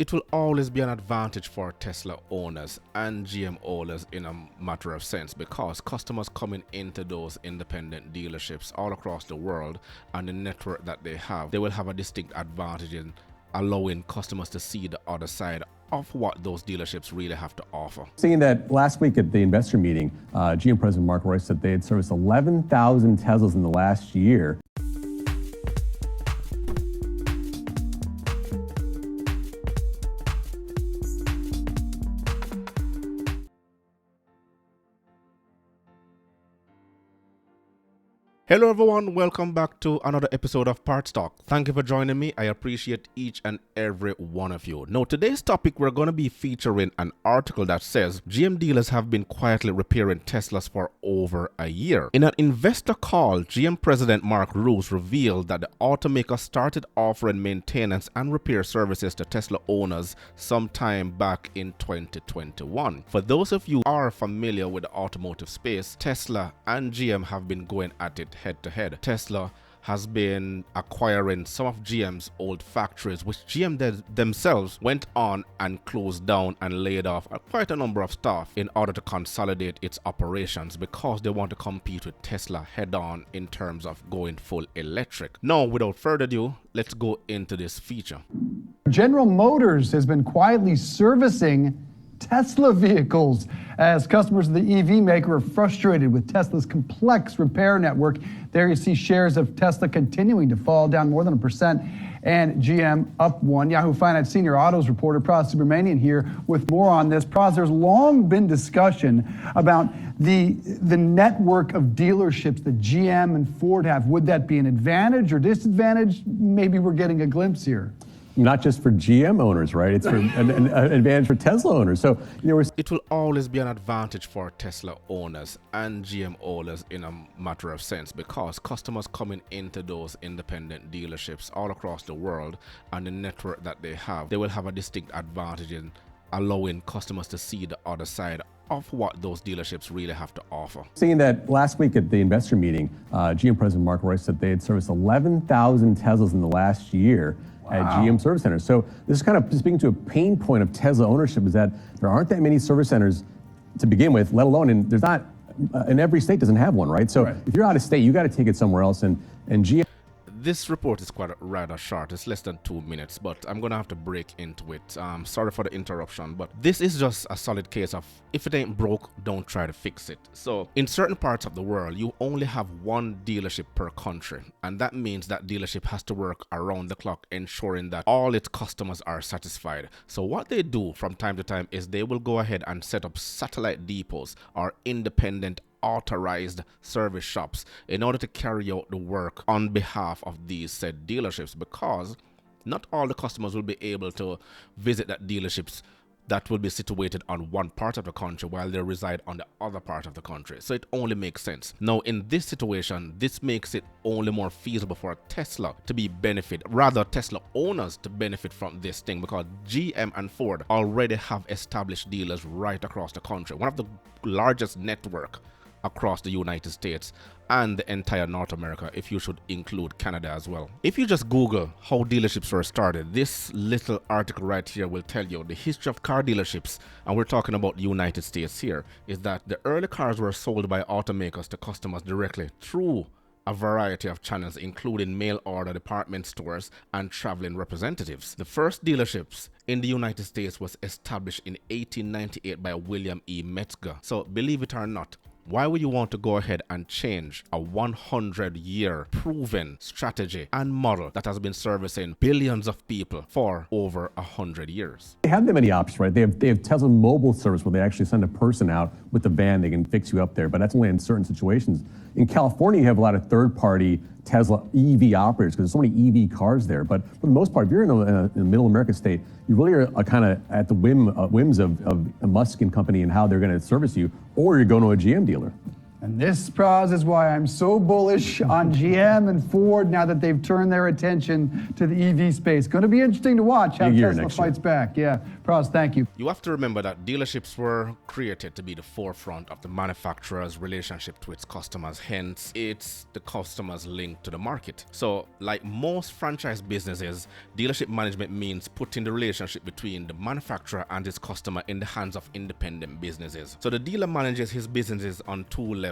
It will always be an advantage for Tesla owners and GM owners in a matter of sense, because customers coming into those independent dealerships all across the world and the network that they will have a distinct advantage in allowing customers to see the other side of what those dealerships really have to offer. Saying that last week at the investor meeting, GM President Mark Royce said they had serviced 11,000 Teslas in the last year. Hello everyone, welcome back to another episode of Parts Talk. Thank you for joining me. I appreciate each and every one of you. Now, today's topic, we're going to be featuring an article that says GM dealers have been quietly repairing Teslas for over a year. In an investor call, GM President Mark Royce revealed that the automaker started offering maintenance and repair services to Tesla owners sometime back in 2021. For those of you who are familiar with the automotive space, Tesla and GM have been going at it head to head. Tesla has been acquiring some of GM's old factories, which GM themselves went on and closed down and laid off quite a number of staff in order to consolidate its operations, because they want to compete with Tesla head on in terms of going full electric. Now, without further ado, let's go into this feature. General Motors has been quietly servicing Tesla vehicles as customers of the EV maker are frustrated with Tesla's complex repair network. There you see shares of Tesla continuing to fall, down more than 1%, and GM up 1%. Yahoo Finance senior autos reporter Praz Subramanian here with more on this. Praz, there's long been discussion about the network of dealerships that GM and Ford have. Would that be an advantage or disadvantage? Maybe we're getting a glimpse here. Not just for GM owners, right? It's for an advantage for Tesla owners. So, it will always be an advantage for Tesla owners and GM owners in a matter of sense, because customers coming into those independent dealerships all across the world and the network that they will have a distinct advantage in allowing customers to see the other side of what those dealerships really have to offer. Saying that last week at the investor meeting, GM President Mark Royce said they had serviced 11,000 Teslas in the last year. At GM service centers. So this is kind of speaking to a pain point of Tesla ownership, is that there aren't that many service centers to begin with, let alone, and there's not, and every state doesn't have one, right? So if you're out of state, you got to take it somewhere else, and GM. This report is quite rather short. It's less than 2 minutes, but I'm going to have to break into it. Sorry for the interruption, but this is just a solid case of if it ain't broke, don't try to fix it. So in certain parts of the world, you only have one dealership per country, and that means that dealership has to work around the clock ensuring that all its customers are satisfied. So what they do from time to time is they will go ahead and set up satellite depots or independent authorized service shops in order to carry out the work on behalf of these said dealerships, because not all the customers will be able to visit that dealerships that will be situated on one part of the country while they reside on the other part of the country. So it only makes sense. Now, in this situation, this makes it only more feasible for Tesla to Tesla owners to benefit from this thing, because GM and Ford already have established dealers right across the country. One of the largest network across the United States and the entire North America, if you should include Canada as well. If you just Google how dealerships were started, this little article right here will tell you the history of car dealerships, and we're talking about the United States here, is that the early cars were sold by automakers to customers directly through a variety of channels, including mail order, department stores, and traveling representatives. The first dealerships in the United States was established in 1898 by William E. Metzger. So believe it or not, why would you want to go ahead and change a 100-year proven strategy and model that has been servicing billions of people for over 100 years? They have that many options, right? They have Tesla mobile service where they actually send a person out with the van. They can fix you up there, but that's only in certain situations. In California, you have a lot of third-party Tesla EV operators because there's so many EV cars there. But for the most part, if you're in a middle America state, you really are kind of at the whims of a Musk and company and how they're going to service you, or you're going to a GM dealer. And this, Praz, is why I'm so bullish on GM and Ford now that they've turned their attention to the EV space. Going to be interesting to watch how Tesla fights back. Yeah, Praz, thank you. You have to remember that dealerships were created to be the forefront of the manufacturer's relationship to its customers. Hence, it's the customer's link to the market. So, like most franchise businesses, dealership management means putting the relationship between the manufacturer and its customer in the hands of independent businesses. So the dealer manages his businesses on two levels.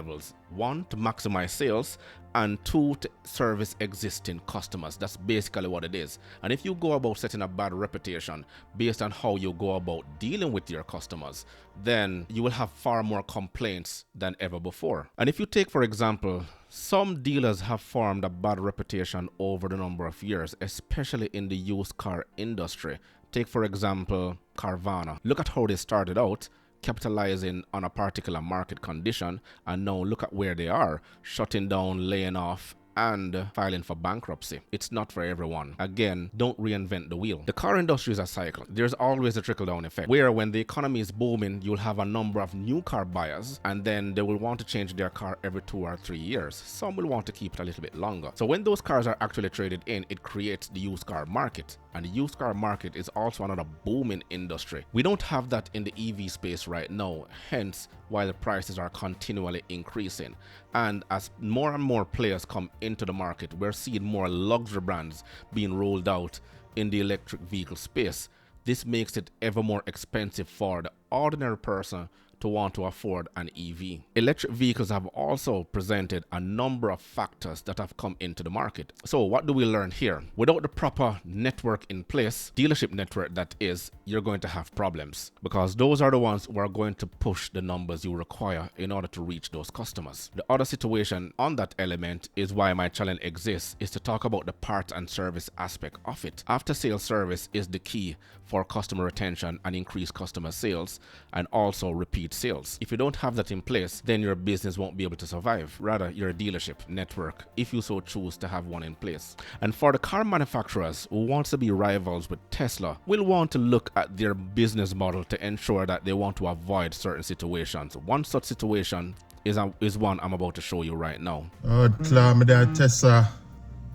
One, to maximize sales, and two, to service existing customers. That's basically what it is. And if you go about setting a bad reputation based on how you go about dealing with your customers, then you will have far more complaints than ever before. And if you take, for example, some dealers have formed a bad reputation over the number of years, especially in the used car industry. Take, for example, Carvana. Look at how they started out, capitalizing on a particular market condition, and now look at where they are, shutting down, laying off, and filing for bankruptcy. It's not for everyone. Again, don't reinvent the wheel. The car industry is a cycle. There's always a trickle-down effect, where when the economy is booming, you'll have a number of new car buyers, and then they will want to change their car every 2 or 3 years. Some will want to keep it a little bit longer. So when those cars are actually traded in, it creates the used car market. And the used car market is also another booming industry. We don't have that in the EV space right now, hence why the prices are continually increasing. And as more and more players come into the market, we're seeing more luxury brands being rolled out in the electric vehicle space. This makes it ever more expensive for the ordinary person to want to afford an EV. Electric vehicles have also presented a number of factors that have come into the market. So what do we learn here? Without the proper network in place, dealership network that is, you're going to have problems, because those are the ones who are going to push the numbers you require in order to reach those customers. The other situation on that element is why my challenge exists, is to talk about the parts and service aspect of it. After sales service is the key for customer retention and increased customer sales, and also repeat sales. If you don't have that in place, then your business won't be able to survive. Rather, your dealership network, if you so choose to have one in place. And for the car manufacturers who want to be rivals with Tesla, will want to look at their business model to ensure that they want to avoid certain situations. One such situation is one I'm about to show you right now. Me there Tesla,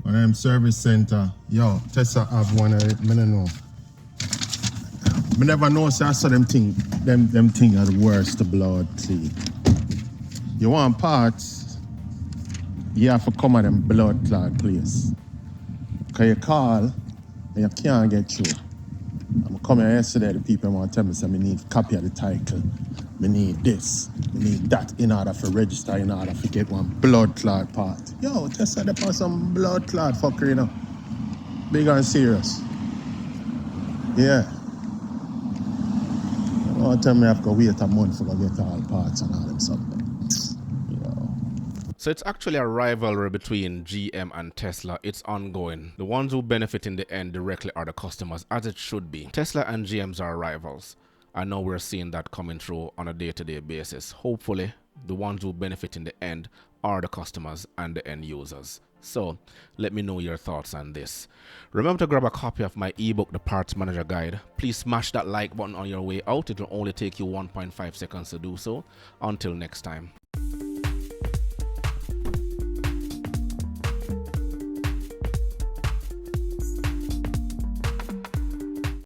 one of them service center. Yo, Tesla have one of it, I don't know. Me never know, so I saw them thing are the worst to blood clean. You want parts, you have to come at them blood clot place. Cause you call and you can't get through. I'm coming yesterday, the people want to tell me, say, me need a copy of the title, me need this, me need that in order for register, in order to get one blood clot part. Yo, Tesla, they put some blood clot fucker, you know. Big and serious. Yeah. Don't tell me I have to wait a month for to get all parts and all them something. So it's actually a rivalry between GM and Tesla. It's ongoing. The ones who benefit in the end directly are the customers, as it should be. Tesla and GMs are rivals. I know we're seeing that coming through on a day-to-day basis. Hopefully, the ones who benefit in the end are the customers and the end users. So let me know your thoughts on this. Remember to grab a copy of my ebook, The Parts Manager Guide. Please smash that like button on your way out. It will only take you 1.5 seconds to do so. Until next time.